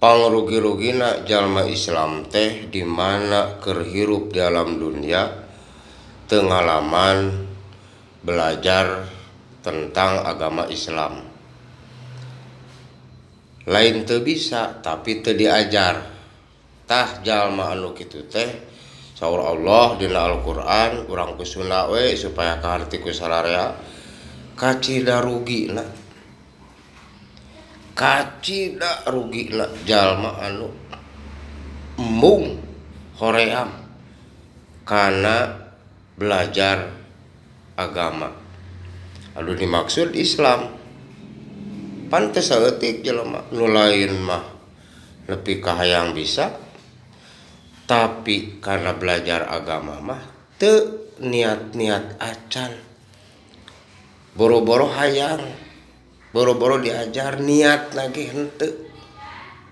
Pangrugi-rugina jalma Islam teh di mana keur hirup dalam dunia teu ngalaman belajar tentang agama Islam. Lain teu bisa tapi teu diajar. Tah jalma anu kitu teh saur Allah dina Al-Qur'an urang kusuna we supaya kaharti ku sararea kacida rugina. Kacida rugina jalma anu embung hoream kana belajar agama anu dimaksud Islam. Pan teu saeutik jelema nu lain mah nepi ka hayang bisa tapi karena belajar agama mah teu niat-niat acan, boro-boro hayang, boro-boro diajar niat lagi henteu.